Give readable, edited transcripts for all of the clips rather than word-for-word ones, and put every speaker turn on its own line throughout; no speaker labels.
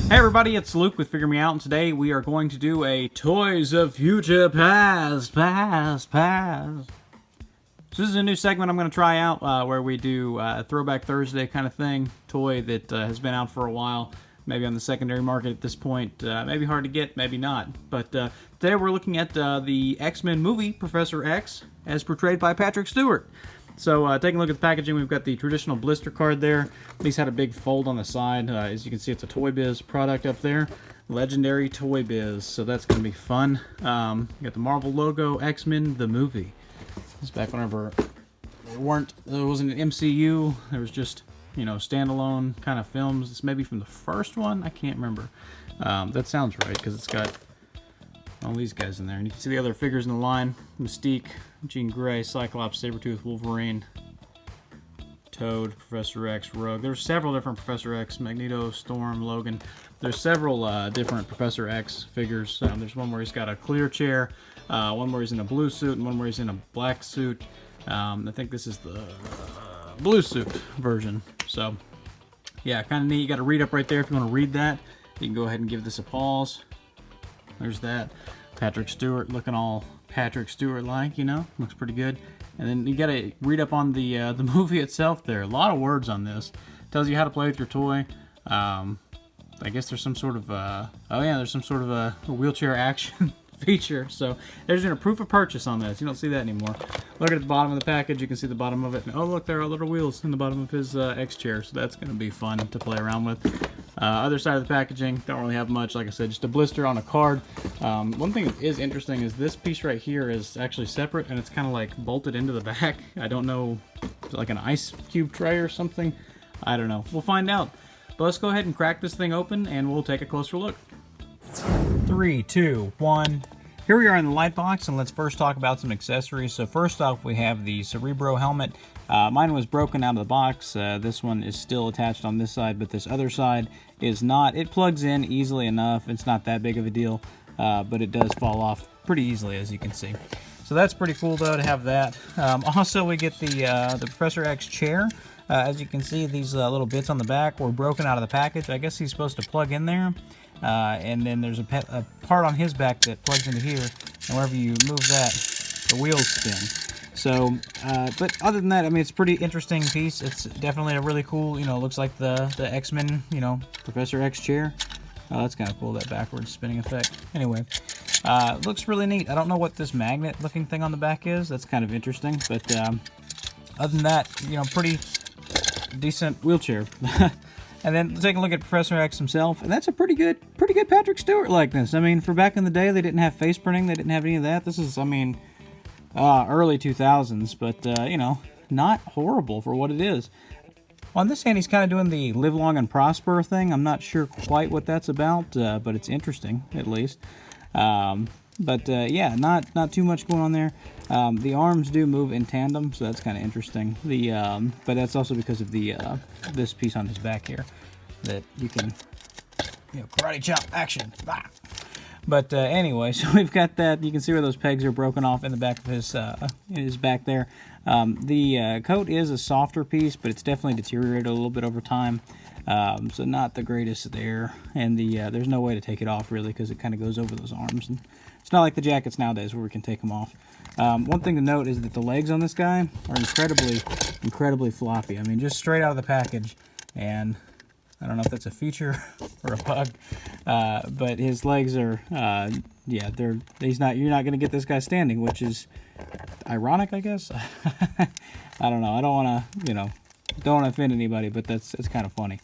Hey everybody, it's Luke with Figure Me Out, and today we are going to do a Toys of Future Past. So this is a new segment I'm going to try out where we do a Throwback Thursday kind of thing. Toy that has been out for a while, maybe on the secondary market at this point. Maybe hard to get, maybe not. But today we're looking at the X-Men movie, Professor X, as portrayed by Patrick Stewart. So taking a look at the packaging, we've got the traditional blister card there. These had a big fold on the side. As you can see, it's a Toybiz product up there. Legendary Toybiz, so that's going to be fun. You got the Marvel logo, X-Men, the movie. This is back whenever there wasn't an MCU. There was just, you know, standalone kind of films. It's maybe from the first one. I can't remember. That sounds right, because it's got all these guys in there. And you can see the other figures in the line. Mystique, Jean Grey, Cyclops, Sabretooth, Wolverine, Toad, Professor X, Rogue. There's several different Professor X, Magneto, Storm, Logan. There's several different Professor X figures. There's one where he's got a clear chair, one where he's in a blue suit, and one where he's in a black suit. I think this is the blue suit version. So, yeah, kind of neat. You got to read up right there if you want to read that. You can go ahead and give this a pause. There's that. Patrick Stewart looking all Patrick Stewart-like, you know. Looks pretty good. And then you got to read up on the movie itself there. A lot of words on this. Tells you how to play with your toy. I guess there's some sort of, there's some sort of a wheelchair action feature. So there's a proof of purchase on this. You don't see that anymore. Look at the bottom of the package. You can see the bottom of it. And, oh, look, there are little wheels in the bottom of his X chair. So that's going to be fun to play around with. Other side of the packaging, don't really have much. Like I said, just a blister on a card. One thing that is interesting is this piece right here is actually separate, and it's kind of like bolted into the back. I don't know, like an ice cube tray or something. I don't know. We'll find out. But let's go ahead and crack this thing open, and we'll take a closer look. 3, 2, 1. Here we are in the light box, and let's first talk about some accessories. So first off, we have the Cerebro helmet. Mine was broken out of the box. This one is still attached on this side, but this other side is not. It plugs in easily enough. It's not that big of a deal, but it does fall off pretty easily, as you can see. So that's pretty cool, though, to have that. Also, we get the Professor X chair. As you can see, these little bits on the back were broken out of the package. I guess he's supposed to plug in there. And then there's a part on his back that plugs into here, and wherever you move that, the wheels spin. So, but other than that, I mean, it's a pretty interesting piece. It's definitely a really cool, you know, looks like the X-Men, you know, Professor X chair. Oh, that's kind of cool, that backwards spinning effect. Anyway, looks really neat. I don't know what this magnet-looking thing on the back is. That's kind of interesting, but other than that, you know, pretty decent wheelchair. And then take a look at Professor X himself, and that's a pretty good Patrick Stewart likeness. I mean, for back in the day, they didn't have face printing, they didn't have any of that. This is, I mean, early 2000s, but, you know, not horrible for what it is. On this hand, he's kind of doing the live long and prosper thing. I'm not sure quite what that's about, but it's interesting, at least. Yeah, not too much going on there. The arms do move in tandem, so that's kind of interesting. But that's also because of the this piece on his back here that you can, you know, karate chop action. Ah! But anyway, so we've got that. You can see where those pegs are broken off in the back of his back there. The coat is a softer piece, but it's definitely deteriorated a little bit over time. So not the greatest there, and there's no way to take it off really because it kind of goes over those arms. And it's not like the jackets nowadays where we can take them off. One thing to note is that the legs on this guy are incredibly floppy. I mean, just straight out of the package, and I don't know if that's a feature or a bug, but his legs are, yeah, you're not going to get this guy standing, which is ironic, I guess. I don't know. I don't want to, you know, don't want to offend anybody, but it's kind of funny.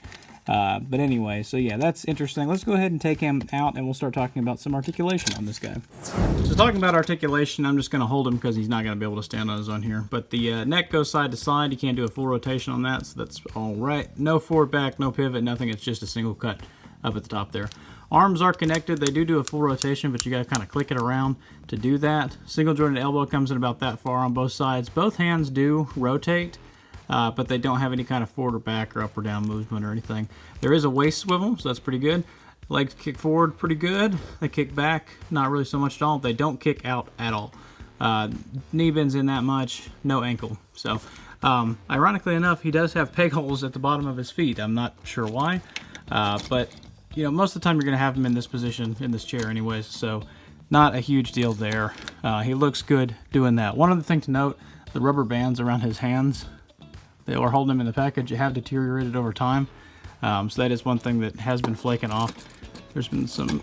But anyway, so yeah, that's interesting. Let's go ahead and take him out, and we'll start talking about some articulation on this guy. So talking about articulation, I'm just going to hold him because he's not going to be able to stand on his own here. But the neck goes side to side. You can't do a full rotation on that, so that's all right. No forward back, no pivot, nothing. It's just a single cut up at the top there. Arms are connected. They do a full rotation, but you got to kind of click it around to do that. Single jointed elbow comes in about that far on both sides. Both hands do rotate. But they don't have any kind of forward or back or up or down movement or anything. There is a waist swivel, so that's pretty good. Legs kick forward pretty good. They kick back, not really so much at all. They don't kick out at all. Knee bends in that much, no ankle. So, ironically enough, he does have peg holes at the bottom of his feet. I'm not sure why, but you know, most of the time you're going to have him in this position, in this chair anyways, so not a huge deal there. He looks good doing that. One other thing to note, the rubber bands around his hands, they were holding him in the package, have deteriorated over time. So that is one thing that has been flaking off. There's been some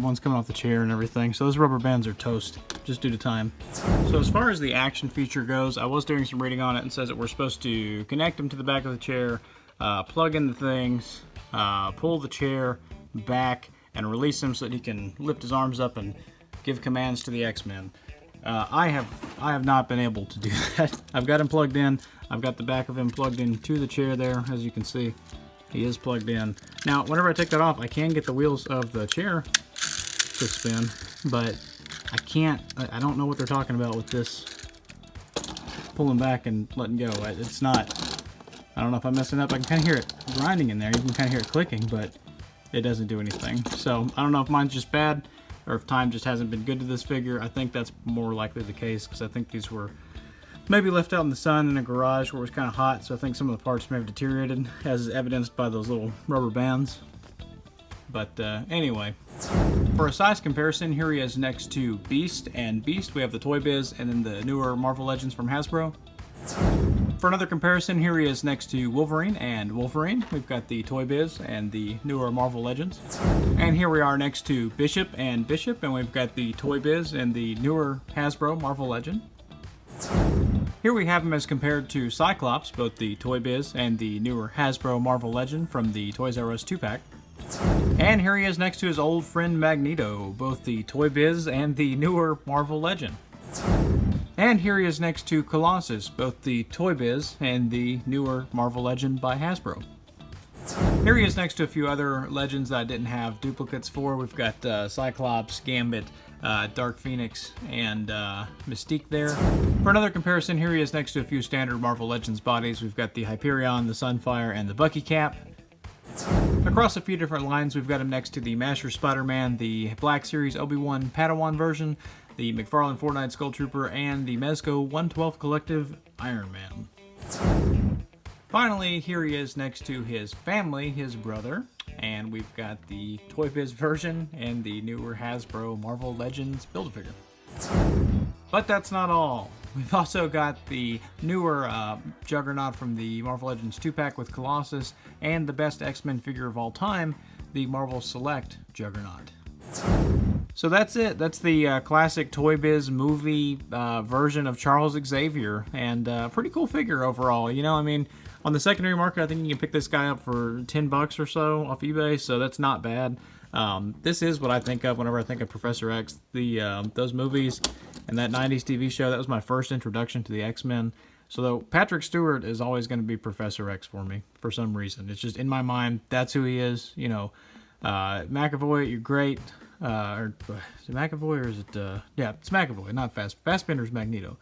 ones coming off the chair and everything. So those rubber bands are toast, just due to time. So as far as the action feature goes, I was doing some reading on it and says that we're supposed to connect them to the back of the chair, plug in the things, pull the chair back, and release him so that he can lift his arms up and give commands to the X-Men. I have not been able to do that. I've got him plugged in. I've got the back of him plugged into the chair there, as you can see. He is plugged in. Now, whenever I take that off, I can get the wheels of the chair to spin, but I can't. I don't know what they're talking about with this pulling back and letting go. It's not. I don't know if I'm messing up. I can kind of hear it grinding in there. You can kind of hear it clicking, but it doesn't do anything. So I don't know if mine's just bad or if time just hasn't been good to this figure. I think that's more likely the case because I think these were maybe left out in the sun in a garage where it was kind of hot, so I think some of the parts may have deteriorated, as evidenced by those little rubber bands. But anyway, for a size comparison, here he is next to Beast and Beast. We have the Toybiz and then the newer Marvel Legends from Hasbro. For another comparison, here he is next to Wolverine and Wolverine. We've got the Toybiz and the newer Marvel Legends. And here we are next to Bishop, and we've got the Toybiz and the newer Hasbro Marvel Legend. Here we have him as compared to Cyclops, both the Toybiz and the newer Hasbro Marvel Legend from the Toys R Us 2-pack. And here he is next to his old friend Magneto, both the Toybiz and the newer Marvel Legend. And here he is next to Colossus, both the Toybiz and the newer Marvel Legend by Hasbro. Here he is next to a few other Legends that I didn't have duplicates for. We've got Cyclops, Gambit, Dark Phoenix, and Mystique there. For another comparison, here he is next to a few standard Marvel Legends bodies. We've got the Hyperion, the Sunfire, and the Bucky Cap. Across a few different lines, we've got him next to the Master Spider-Man, the Black Series Obi-Wan Padawan version, the McFarlane Fortnite Skull Trooper, and the Mezco 112 Collective Iron Man. Finally, here he is next to his family, his brother, and we've got the Toybiz version and the newer Hasbro Marvel Legends Build-A-Figure. But that's not all. We've also got the newer Juggernaut from the Marvel Legends 2-pack with Colossus, and the best X-Men figure of all time, the Marvel Select Juggernaut. So that's it. That's the classic Toybiz movie version of Charles Xavier, and pretty cool figure overall. You know, I mean, on the secondary market, I think you can pick this guy up for $10 or so off eBay, so that's not bad. This is what I think of whenever I think of Professor X. Those movies and that 90s TV show, that was my first introduction to the X-Men. So though Patrick Stewart is always going to be Professor X for me for some reason. It's just in my mind, that's who he is. You know, McAvoy, you're great. Or is it McAvoy or is it, yeah, it's McAvoy, not Fassbender's Magneto.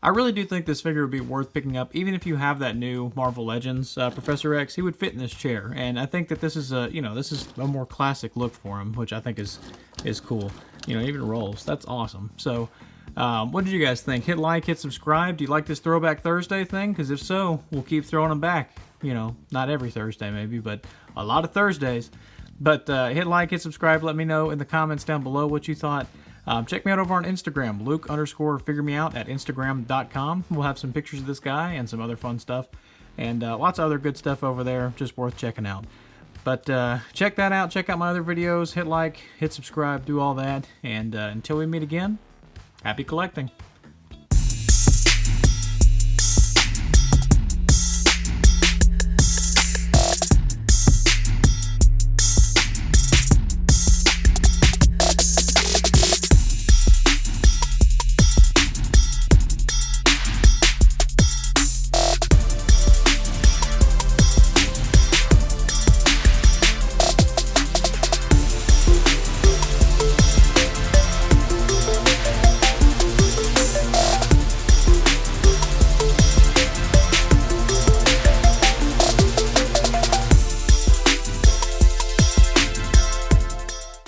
I really do think this figure would be worth picking up, even if you have that new Marvel Legends Professor X. He would fit in this chair, and I think that this is a, this is a more classic look for him, which I think is cool. You know, even rolls. That's awesome. So, what did you guys think? Hit like, hit subscribe. Do you like this Throwback Thursday thing? Because if so, we'll keep throwing them back. You know, not every Thursday maybe, but a lot of Thursdays. But hit like, hit subscribe. Let me know in the comments down below what you thought. Check me out over on Instagram, Luke_figuremeout at Instagram.com. We'll have some pictures of this guy and some other fun stuff. And lots of other good stuff over there, just worth checking out. But check that out. Check out my other videos. Hit like, hit subscribe, do all that. And until we meet again, happy collecting.